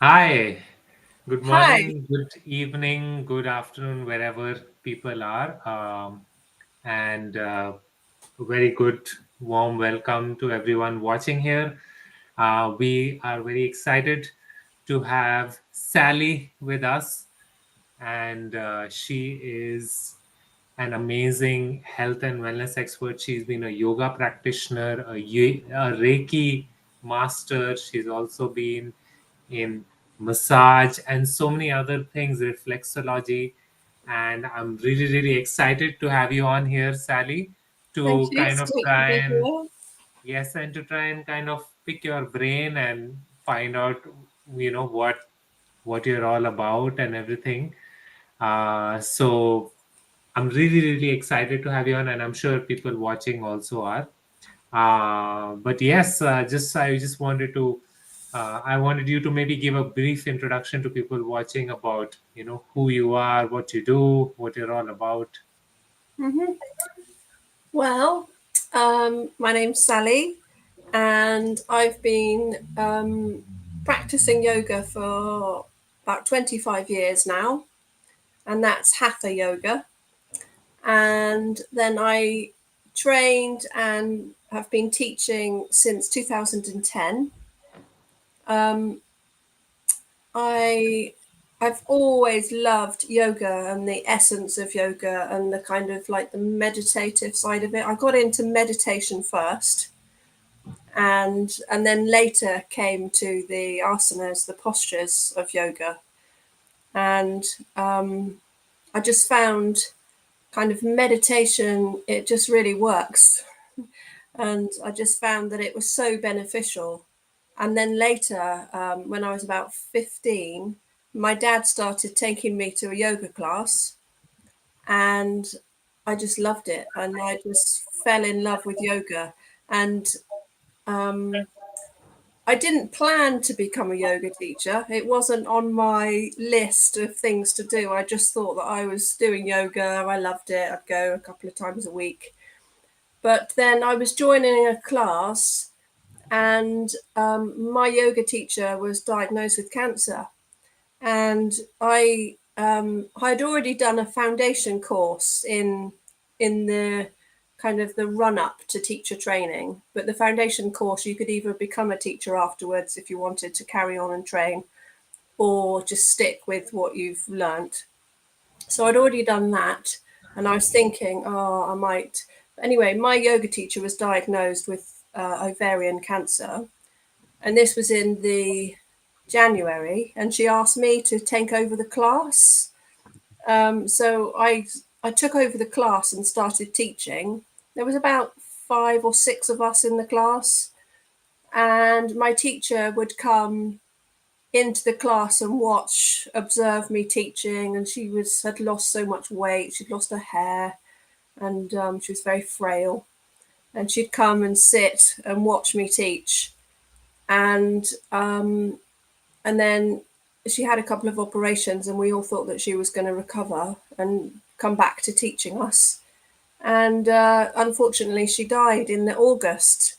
Hi, good Hi, morning, good evening, good afternoon, wherever people are. And a very good, warm welcome to everyone watching here. We are very excited to have Sally with us, and she is an amazing health and wellness expert. She's been a yoga practitioner, a Reiki master. She's also been in massage and so many other things, reflexology. And I'm really, really excited to have you on here, Sally, thank to you. kind It's of great to try be and here. yes, and to try and kind of pick your brain and find out, what you're all about and everything. So I'm really, really excited to have you on, and I'm sure people watching also are. But yes, just I just wanted to, I wanted you to maybe give a brief introduction to people watching about, who you are, what you do, what you're all about. hmm Well, my name's Sally, and I've been practicing yoga for about 25 years now, and that's Hatha yoga. And then I trained and have been teaching since 2010. Um, I I've always loved yoga and the essence of yoga and the kind of like the meditative side of it. I got into meditation first and then later came to the asanas, the postures of yoga. And I just found kind of meditation, it just really works. And I just found that it was so beneficial. And then later, when I was about 15, my dad started taking me to a yoga class, and I just loved it. And I just fell in love with yoga. And um, I didn't plan to become a yoga teacher. It wasn't on my list of things to do. I just thought that I was doing yoga. I loved it. I'd go a couple of times a week. But then I was joining a class, and my yoga teacher was diagnosed with cancer, and I'd already done a foundation course in the kind of the run up to teacher training. But the foundation course, you could either become a teacher afterwards if you wanted to carry on and train, or just stick with what you've learnt. So I'd already done that, and I was thinking, oh, I might. Anyway, my yoga teacher was diagnosed with ovarian cancer, and this was in the January, and she asked me to take over the class. So I took over the class and started teaching. There was about 5 or 6 of us in the class, and my teacher would come into the class and watch, observe me teaching. And she was had lost so much weight; she'd lost her hair, and she was very frail. And she'd come and sit and watch me teach, and and then she had a couple of operations, and we all thought that she was going to recover and come back to teaching us. And unfortunately, she died in the August.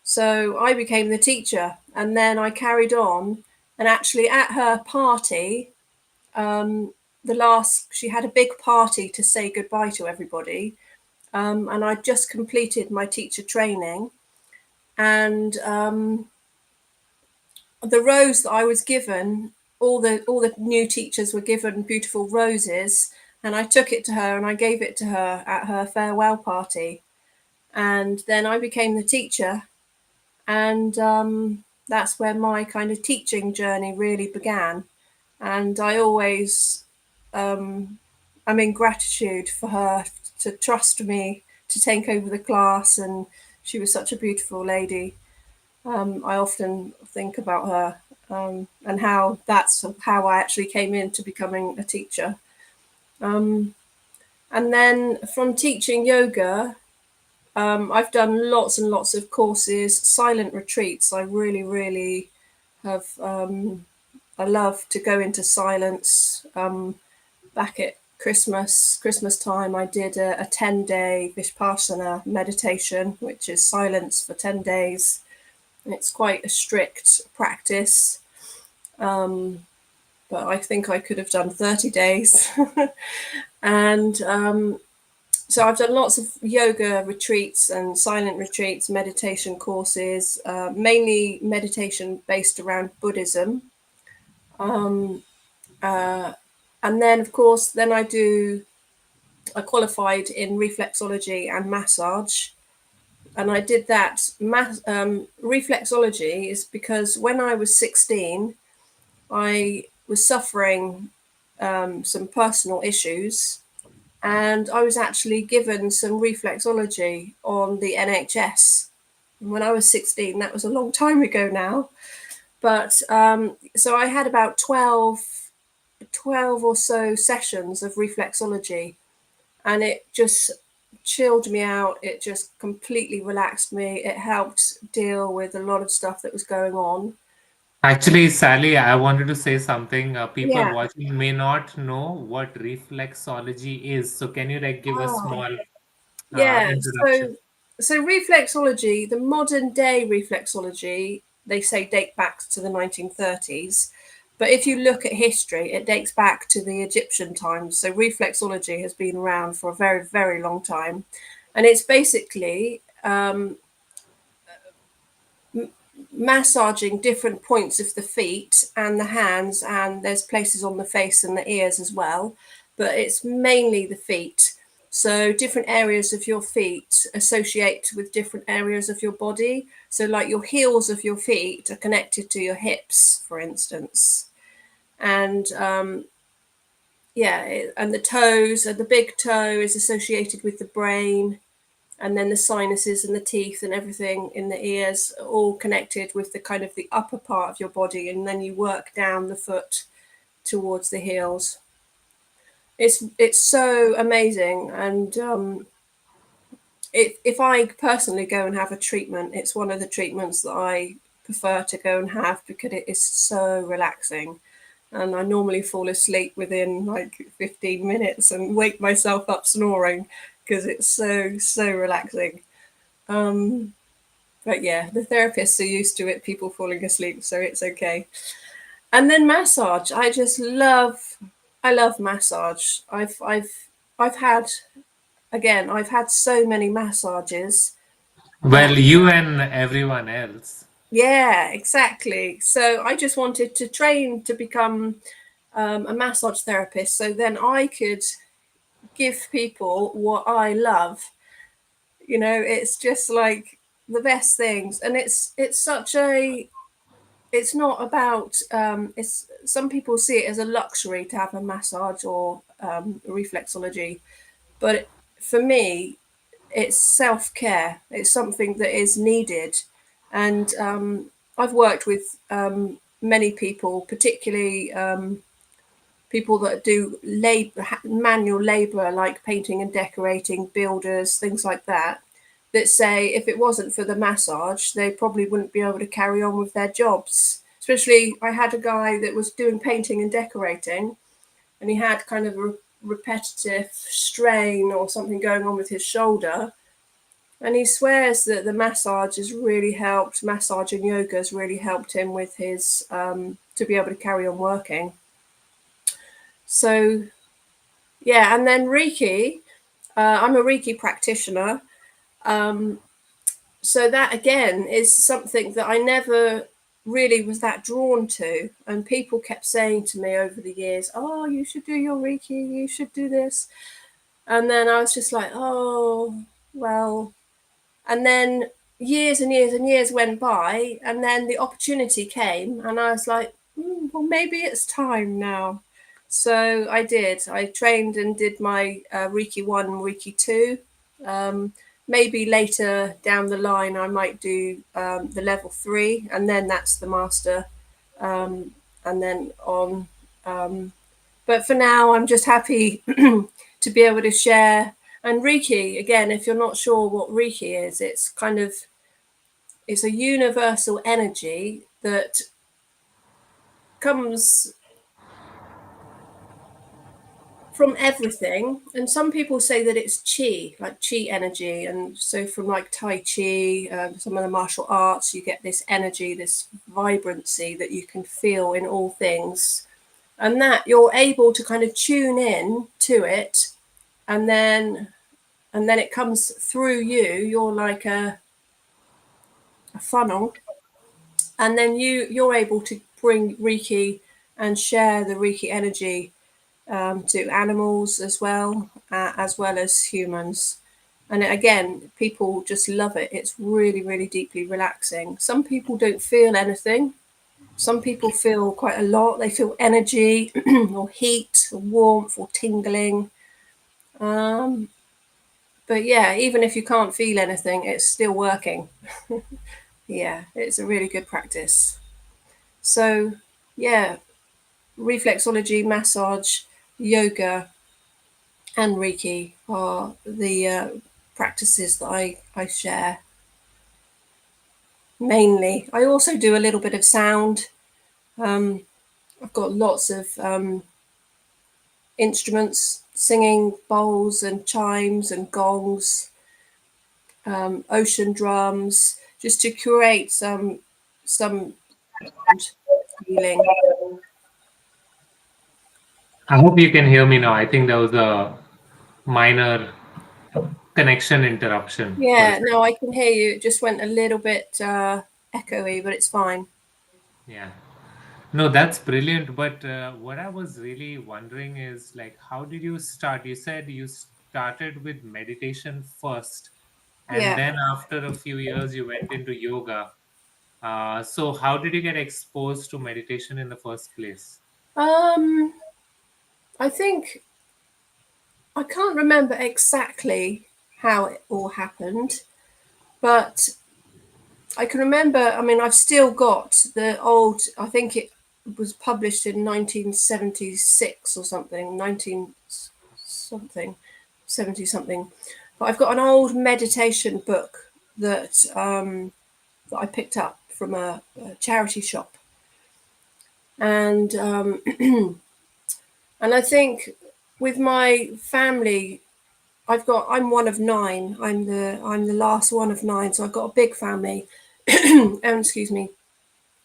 So I became the teacher, and then I carried on. And actually, at her party, the last she had a big party to say goodbye to everybody. And I just completed my teacher training, and the rose that I was given, all the new teachers were given beautiful roses, and I took it to her and I gave it to her at her farewell party, and then I became the teacher, and that's where my kind of teaching journey really began, and I always I'm in gratitude for her to trust me to take over the class, and she was such a beautiful lady. I often think about her, and how that's how I actually came into becoming a teacher. Um, and then from teaching yoga, I've done lots and lots of courses, silent retreats. I really, really have. I love to go into silence. Back at Christmas time, I did a 10-day Vipassana meditation, which is silence for 10 days. It's quite a strict practice. but I think I could have done 30 days. And so I've done lots of yoga retreats and silent retreats, meditation courses, mainly meditation based around Buddhism. And then, of course, I qualified in reflexology and massage. And I did that. Reflexology is because when I was 16, I was suffering some personal issues, and I was actually given some reflexology on the NHS. And when I was 16, that was a long time ago now. But so I had about 12 or so sessions of reflexology, and it just chilled me out. It just completely relaxed me. It helped deal with a lot of stuff that was going on. Actually, Sally, I wanted to say something. People Yeah. watching may not know what reflexology is. So, can you like give a Oh, small yeah. introduction? So reflexology, the modern day reflexology, they say date back to the 1930s. But if you look at history, it dates back to the Egyptian times. So reflexology has been around for a very, very long time. And it's basically massaging different points of the feet and the hands, and there's places on the face and the ears as well, but it's mainly the feet. So different areas of your feet associate with different areas of your body. So like your heels of your feet are connected to your hips, for instance. And and the toes, and the big toe is associated with the brain, and then the sinuses and the teeth and everything in the ears are all connected with the kind of the upper part of your body, and then you work down the foot towards the heels. It's so amazing. And if I personally go and have a treatment, it's one of the treatments that I prefer to go and have because it is so relaxing. And I normally fall asleep within like 15 minutes and wake myself up snoring because it's so relaxing. But yeah, the therapists are used to it, people falling asleep, so it's okay. And then massage. I love massage. I've had I've had so many massages that Well, you and everyone else. yeah, exactly. So I just wanted to train to become a massage therapist so then I could give people what I love. It's just like the best things, and it's such a it's not about it's some people see it as a luxury to have a massage or reflexology, but for me it's self-care. It's something that is needed. And I've worked with many people, particularly people that do manual labor like painting and decorating, builders, things like that, that say if it wasn't for the massage, they probably wouldn't be able to carry on with their jobs. Especially, I had a guy that was doing painting and decorating, and he had kind of a repetitive strain or something going on with his shoulder. And he swears that the massage has really helped, massage and yoga has really helped him with his, to be able to carry on working. So, yeah, and then Reiki, I'm a Reiki practitioner. Um, so that again is something that I never really was that drawn to. And people kept saying to me over the years, oh, you should do your Reiki, you should do this. And then I was just like, oh, well. And then years and years and years went by, and then the opportunity came, and I was like, well, maybe it's time now. So I did. I trained and did my Reiki 1, Reiki 2. Um, Maybe later down the line, I might do the level 3, and then that's the master, and then on. But for now, I'm just happy to be able to share. And Reiki, again, if you're not sure what Reiki is, it's a universal energy that comes from everything. And some people say that it's chi, like chi energy. And so from like Tai Chi, some of the martial arts, you get this energy, this vibrancy that you can feel in all things. And that you're able to kind of tune in to it, and then it comes through you. You're like a funnel, and then you're able to bring Reiki and share the Reiki energy to animals as well as humans. And again, people just love it. It's really, really deeply relaxing. Some people don't feel anything. Some people feel quite a lot. They feel energy or heat or warmth or tingling. Um, but yeah, even if you can't feel anything, it's still working. Yeah, it's a really good practice. So, yeah, reflexology, massage, yoga, and Reiki are the practices that I share mainly. I also do a little bit of sound. Um, I've got lots of instruments, singing bowls and chimes and gongs, ocean drums, just to create some feeling. I hope you can hear me now. I think there was a minor connection interruption for a Yeah, no, second. I can hear you. It just went a little bit echoey, but it's fine. Yeah. No, that's brilliant. But what I was really wondering is like, how did you start? You said you started with meditation first, and Yeah. then after a few years, you went into yoga. So, how did you get exposed to meditation in the first place? Um, I think I can't remember exactly how it all happened, but I can remember. I mean, I've still got the old. I think it was published in 1976 or something, 19 something, 70 something. But I've got an old meditation book that I picked up from a charity shop, and and I think with my family, I'm one of nine. I'm the last one of nine, so I've got a big family. Excuse me.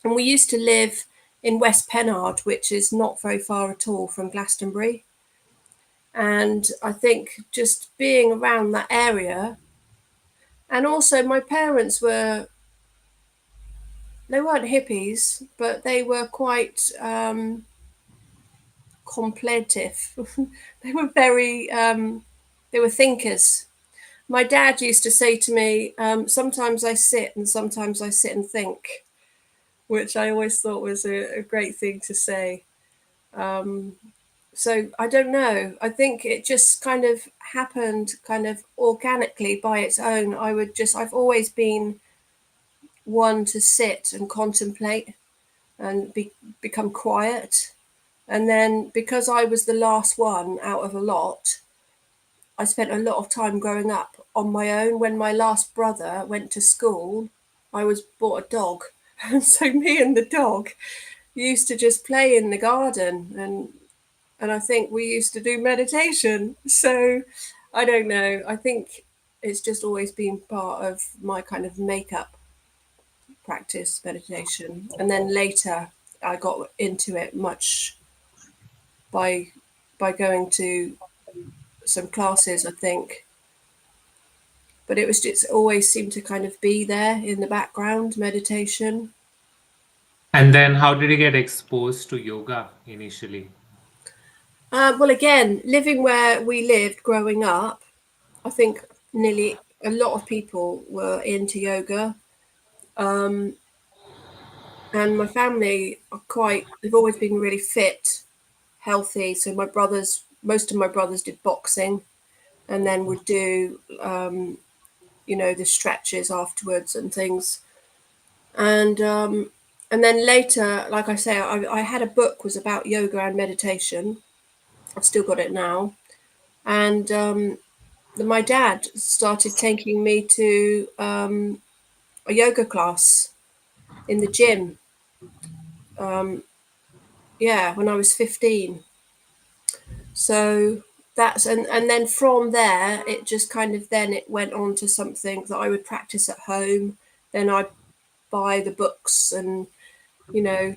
And we used to live in West Pennard, which is not very far at all from Glastonbury. And I think just being around that area, and also my parents they weren't hippies, but they were quite contemplative. They were they were thinkers. My dad used to say to me, sometimes I sit and sometimes I sit and think, which I always thought was a great thing to say. Um, so I don't know. I think it just kind of happened kind of organically by its own. I've always been one to sit and contemplate and become quiet. And then because I was the last one out of a lot, I spent a lot of time growing up on my own. When my last brother went to school, I was bought a dog. And so me and the dog used to just play in the garden, and I think we used to do meditation. So I don't know. I think it's just always been part of my kind of makeup practice, meditation. And then later I got into it much by going to some classes, I think. But it was just always seemed to kind of be there in the background, meditation. And then, how did you get exposed to yoga initially? Well, again, living where we lived growing up, I think nearly a lot of people were into yoga. Um, and my family they've always been really fit, healthy. So most of my brothers did boxing and then would do, the stretches afterwards and things. And then later, like I say, I had a book was about yoga and meditation. I've still got it now. And my dad started taking me to a yoga class in the gym. Um, yeah, when I was 15. So that's and then from there it just kind of then it went on to something that I would practice at home. Then I'd buy the books and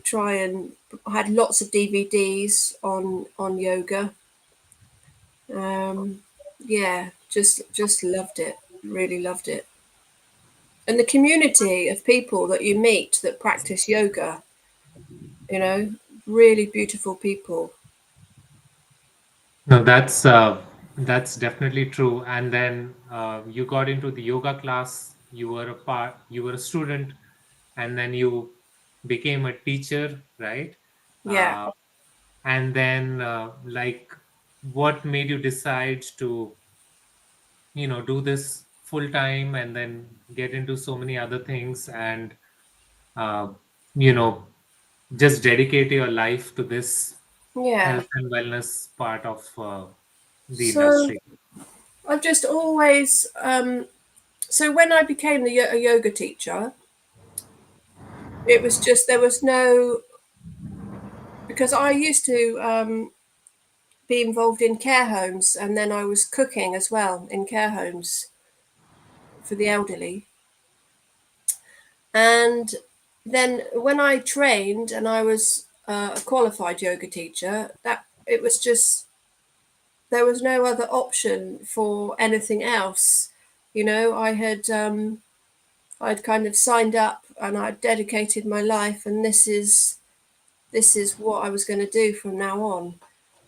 try and I had lots of DVDs on yoga. Um, yeah, just loved it. Really loved it. And the community of people that you meet that practice yoga, you know, really beautiful people. No, that's definitely true. And then you got into the yoga class. You were a student, and then you became a teacher, right? Yeah, Uh, and then, like, what made you decide to, do this full time, and then get into so many other things, and uh, you know, just dedicate your life to this yeah. health and wellness part of the So industry? I've just always so when I became a yoga teacher, it was just there was no because I used to be involved in care homes and then I was cooking as well in care homes for the elderly. And then when I trained and I was a qualified yoga teacher, that it was just there was no other option for anything else. I'd kind of signed up and I'd dedicated my life, and this is what I was going to do from now on.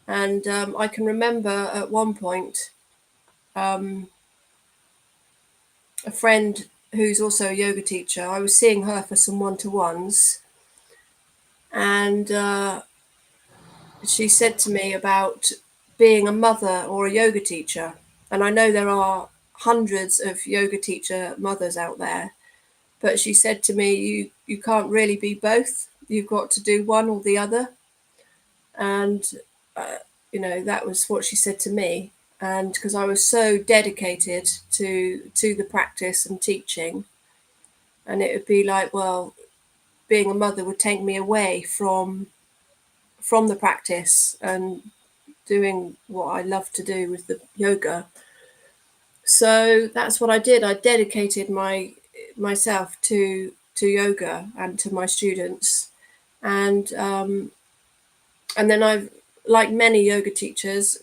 And I can remember at one point um, a friend who's also a yoga teacher. I was seeing her for some one-to-ones, and she said to me about being a mother or a yoga teacher. And I know there are hundreds of yoga teacher mothers out there, but she said to me, you can't really be both. You've got to do one or the other. And uh, that was what she said to me. And because I was so dedicated to the practice and teaching, and it would be like, well, being a mother would take me away from the practice and doing what I love to do with the yoga. So that's what I did. I dedicated myself to yoga and to my students, and then I've, like many yoga teachers,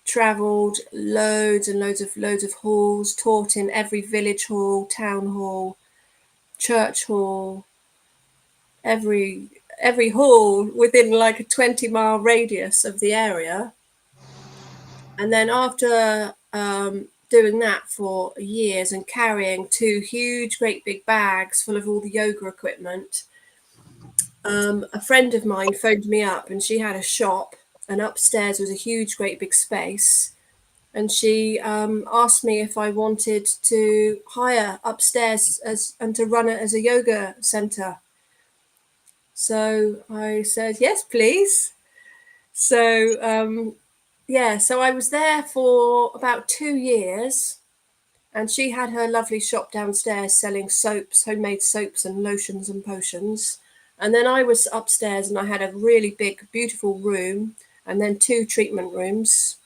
traveled loads and loads of halls, taught in every village hall, town hall, church hall, every hall within like a 20-mile radius of the area. And then after doing that for years and carrying two huge, great big bags full of all the yoga equipment, a friend of mine phoned me up and she had a shop, and upstairs was a huge, great big space. And she asked me if I wanted to hire upstairs and to run it as a yoga center. So I said, yes, please. So yeah, so I was there for about 2 years, and she had her lovely shop downstairs selling soaps, homemade soaps and lotions and potions. And then I was upstairs and I had a really big, beautiful room, and then two treatment rooms.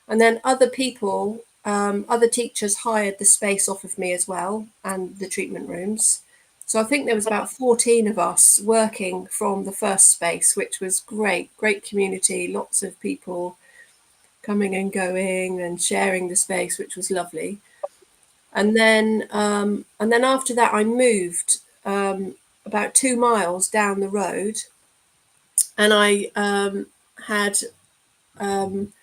And then other people, other teachers hired the space off of me as well, and the treatment rooms. So I think there was about 14 of us working from the first space, which was great, great community, lots of people coming and going and sharing the space, which was lovely. And then after that, I moved about 2 miles down the road, and had um,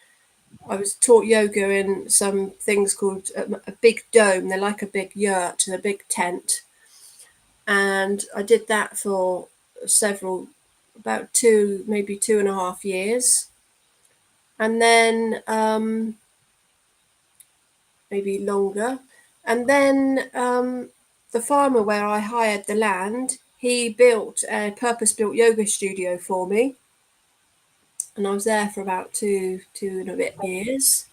I was taught yoga in some things called a big dome. They're like a big yurt and a big tent, and I did that for about maybe 2.5 years, and then maybe longer. And then the farmer where I hired the land, he built a purpose-built yoga studio for me, and I was there for about two and a bit years,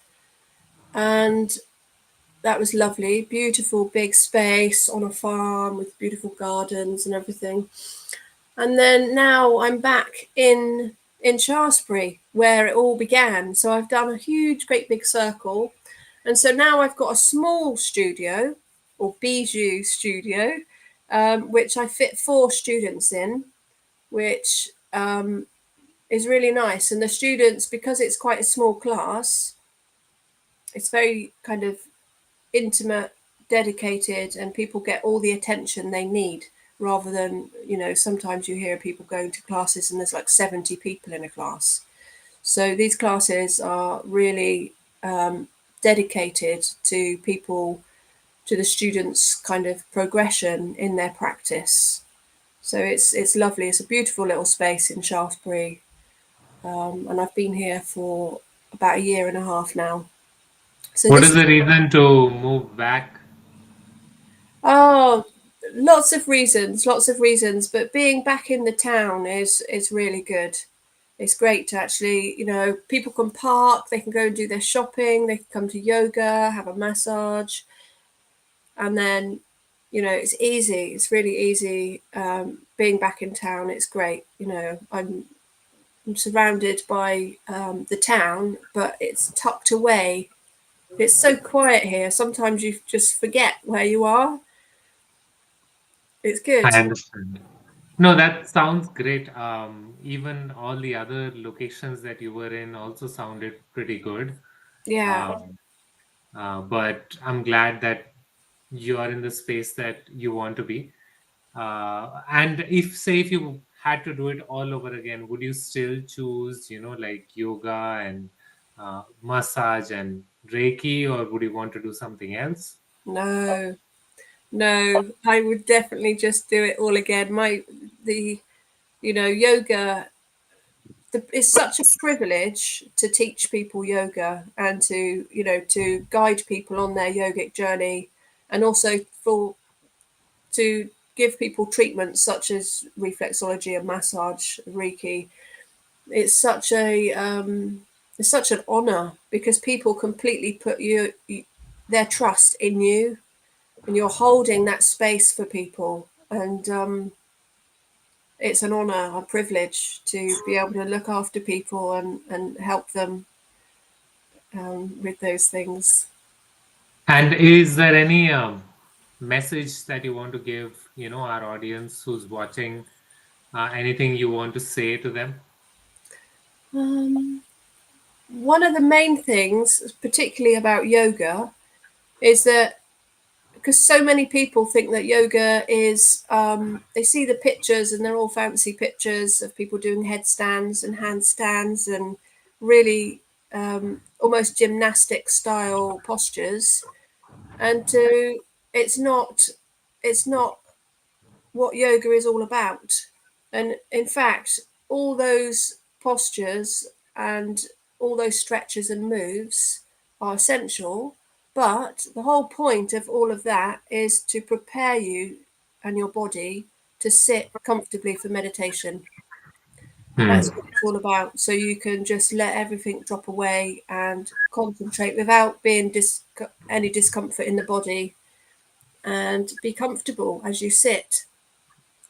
and that was lovely. Beautiful big space on a farm with beautiful gardens and everything. And then now I'm back in Shaftesbury, where it all began. So I've done a huge, great big circle. And so now I've got a small studio or bijou studio, which I fit 4 students in, which is really nice. And the students, because it's quite a small class, it's very kind of intimate, dedicated, and people get all the attention they need rather than, sometimes you hear people going to classes and there's like 70 people in a class. So these classes are really dedicated to people, to the students' kind of progression in their practice. So it's lovely. It's a beautiful little space in Shaftesbury, and I've been here for about a year and a half now. So What this is is the reason to move back? oh, lots of reasons. But being back in the town is really good. It's great to actually, people can park, they can go and do their shopping, they can come to yoga, have a massage, and then, it's easy. It's really easy being back in town. It's great. I'm surrounded by the town, but it's tucked away. It's so quiet here. Sometimes you just forget where you are. It's good. I understand. No, that sounds great. Even all the other locations that you were in also sounded pretty good. Yeah. Um, but I'm glad that you are in the space that you want to be. And if, say, if you had to do it all over again, would you still choose, like yoga and massage and Reiki, or would you want to do something else? No, no, I would definitely just do it all again. The, yoga, it's such a privilege to teach people yoga and to, to guide people on their yogic journey, and also to give people treatments such as reflexology and massage, Reiki. It's such a it's such an honor because people completely put their trust in you, and you're holding that space for people. And it's an honor, a privilege to be able to look after people and help them with those things. And is there any message that you want to give, our audience who's watching? Anything you want to say to them? Um, One of the main things, particularly about yoga, is that because so many people think that yoga is, they see the pictures and they're all fancy pictures of people doing headstands and handstands and really almost gymnastic style postures, and it's not what yoga is all about. And in fact, all those postures and all those stretches and moves are essential. But the whole point of all of that is to prepare you and your body to sit comfortably for meditation. Hmm. That's what it's all about. So you can just let everything drop away and concentrate without being any discomfort in the body, and be comfortable as you sit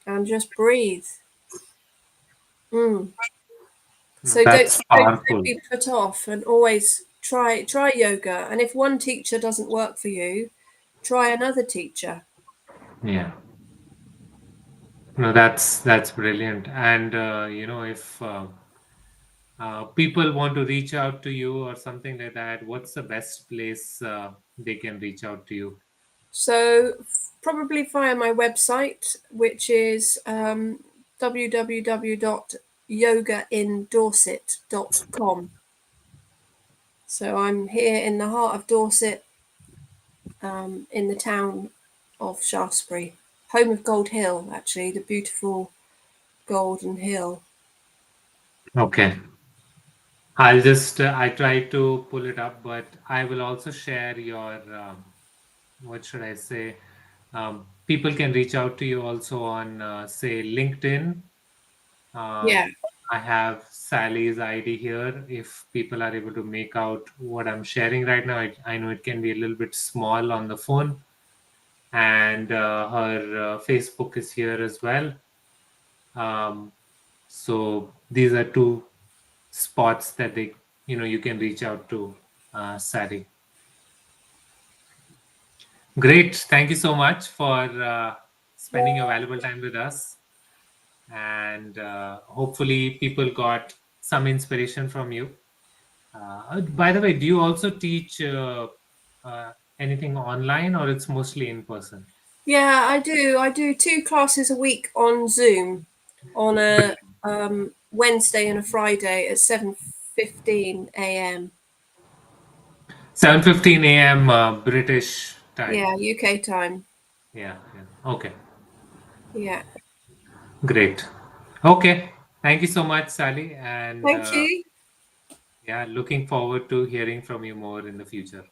and just breathe. Mm. No, So don't, that's don't powerful. be put off, and always try yoga. And if one teacher doesn't work for you, try another teacher. Yeah. No, that's brilliant. And if people want to reach out to you or something like that, what's the best place they can reach out to you? So probably via my website, which is www.yogaindorset.com. So I'm here in the heart of Dorset, in the town of Shaftesbury, home of Gold Hill, actually, the beautiful Golden Hill. Okay. I try to pull it up, but I will also share your, what should I say? People can reach out to you also on, say, LinkedIn. Yeah. I have Sally's ID here. If people are able to make out what I'm sharing right now, I know it can be a little bit small on the phone, and her Facebook is here as well. Um, so these are two. spots that they, you can reach out to Sally. Great. Thank you so much for spending your valuable time with us. And hopefully, people got some inspiration from you. By the way, do you also teach anything online, or it's mostly in person? Yeah, I do. I do 2 classes a week on Zoom on a Brilliant. Wednesday and a Friday at 7:15 a.m. 7:15 a.m. British time. Yeah, UK time. Yeah, yeah. Okay, Yeah. great. Okay, thank you so much, Sally. And Thank you. yeah, looking forward to hearing from you more in the future.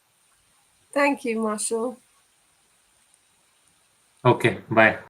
Thank you, Marshall. Okay, bye.